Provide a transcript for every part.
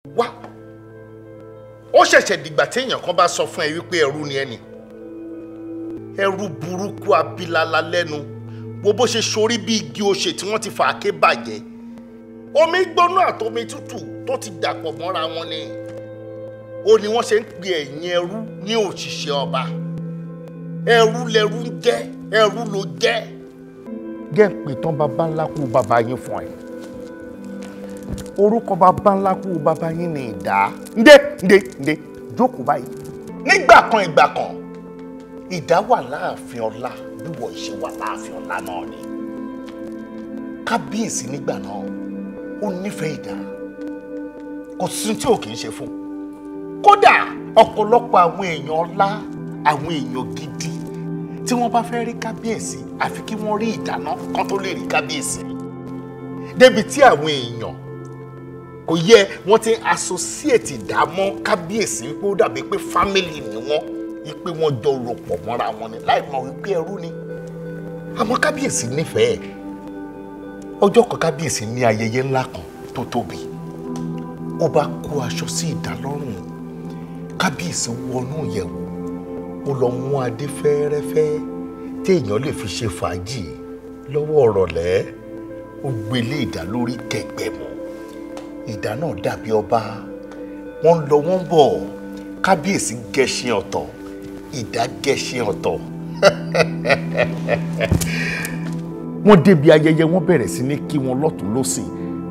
Wá. Ó ṣẹ̀ṣẹ̀ dìgbà tí èèyàn kan bá sọ fún ẹ wípé ẹrú ni ẹni. Ẹrú burúkú abilala lẹ́nu. Wo bó ṣe sorí bí igi oṣè tí wọ́n ti fà ké bàjẹ́. Omi gbóná àtomi tútù tó ti dàpọ̀ mọ́ra wọn ni. Ó ní wọ́n ṣe ń pè ẹ̀yin ẹrú ní òṣìṣẹ́ ọba. Ẹrú lẹrú ń jẹ́, ẹrú ló jẹ́. Jẹ́ pé tán bàbá ńlá kú bàbá yín fún ẹ. Orúkọ bàbá ńlá kú bàbá yín ni Ìdá. Ǹdé jókòó báyìí. Nígbà kan ìgbà kan Ìdá wà láàfin ọlá bí wọ́n ṣe wà láàfin ọlá náà ni. Kábíyèsí nígbà náà ó nífẹ̀ẹ́ Ìdá. Kò sí tí ò kì í ṣe fún. Kódà ọ̀pọ̀lọpọ̀ àwọn èèyàn ọlá, àwọn èèyàn gidi tí wọ́n bá fẹ́ rí kábíyèsí àfi kí wọ́n rí ìdáná kan tó lè rí kábíyèsí. Débi tí àwọn èèyàn kò yẹ wọ́n ti associate Ìdá mọ́ kábíyèsí wípé ó dàbí pé family ni wọ́n, wípé wọ́n jọ rò pọ̀ mọ́ra wọn ni láì mọ̀ wípé ẹrú ni. Àmọ́ kábíyèsí nífẹ̀ẹ́. Ọjọ́ kan kábíyèsí ní ayẹyẹ ńlá kan tó tóbi. Ó bá kó aṣọ sí Ìdá lọ́rùn. Kábíyèsí wọnú ìyẹ̀wò. Ó lọ mú adé fẹ́ẹ́rẹ́fẹ́ tí èèyàn lè fi ṣe fàájì lọ́wọ́ ọ̀rọ̀lẹ́. Ó gbélé Ìdá lórí kẹ̀gbẹ́ mọ́. Ìdá náà dàbí ọba. Wọ́n lọ wọ́n bọ̀. Kábíyèsí gẹṣin ọ̀tọ̀. Ìdá gẹṣin ọ̀tọ̀. Wọ́n débi ayẹyẹ wọ́n bẹ̀rẹ̀ sí ní kí wọn lọ́tùn lósì.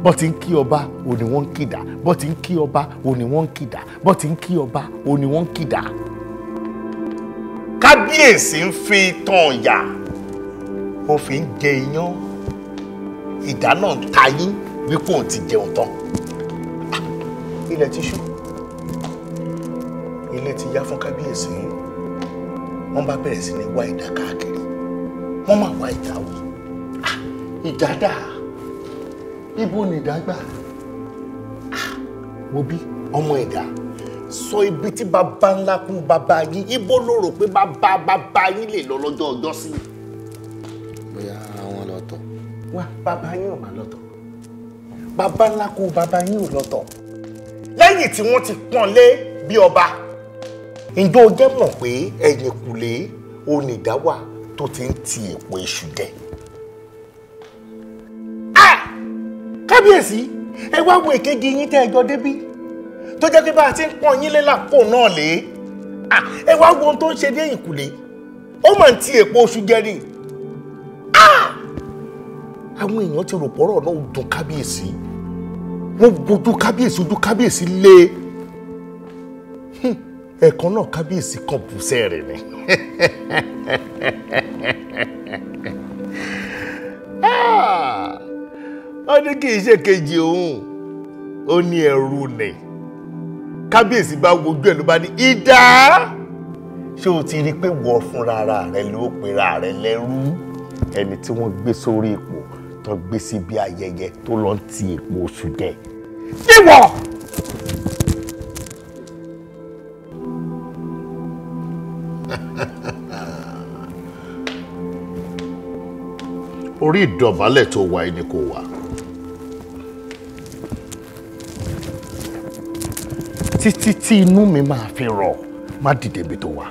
Bọ́ ti ń kí ọba ó ní wọ́n ń kìdá. Bọ́ ti ń kí ọba ó ní wọ́n ń kìdá. Bọ́ ti ń kí ọba ó ní wọ́n ń kìdá. Kábíyèsí ń fi tàn yà. Ó fi ń jẹ iyán. Ìdá náà ń ta yín wípé òun ti jẹun tán. Ilẹ̀ ti ṣú. Ilé ti yá fún kábíyèsí. Wọ́n bá bẹ̀rẹ̀ sí ní wá Ìdá káàkiri. Wọ́n máa wá Ìdá wò. Ìdá dà. Ibo ni Ìdá gbà? Wo bí ọmọ Ìdá. Sọ ibi tí bàbá ńlá kú bàbá yín. Ibo ló rò pé bàbá yín lè lọ lọ́jọ́ ọjọ́ sí? Bóyá àwọn lọ́tọ̀. Wá bàbá yín ò máa lọ́tọ̀. Bàbá ńlá kú bàbá yín ò lọ́tọ̀. Lẹ́yìn tí wọ́n ti pọ́n lé bí ọba. Ǹjẹ́ o jẹ́ mọ̀ pé ẹ̀yìnkùlé òní Ìdá wà tó ti ń ti èpo iṣu jẹ? Kábíyèsí, ẹ wá wo èkejì yín tẹ́ ẹ jọ débí. Tó jẹ́ pé bá a ti ń pọ́n yín lé lápò náà lé. Ẹ wá wo ohun tó ń ṣe dé ẹ̀yìnkùlé. Ó máa ń ti èpo iṣu jẹ ni. Àwọn èèyàn ti rò pọ̀rọ̀ náà dùn kábíyèsí. Wọ́n gbójú kábíyèsí, ojú kábíyèsí lé. Ẹ̀kan náà kábíyèsí kan bù sẹ́rẹ̀ ni. Ó ní kì í ṣe kejì òun. Ó ní ẹrú ni. Kábíyèsí bá wojú ẹ̀ ló bá ní Ìdá. Ṣé o ti rí pé wọ́ fúnra rẹ ló pera rẹ lẹ́rú? Ẹni tí wọ́n gbé sórí ipò tó gbé síbi ayẹyẹ tó lọ ń ti èpo oṣù jẹ. Níwọ̀! Orí ìdọ̀bálẹ̀ tó wà ní kò wà. Títí tí inú mi máa fi rọ̀ má dìde bí tó wà.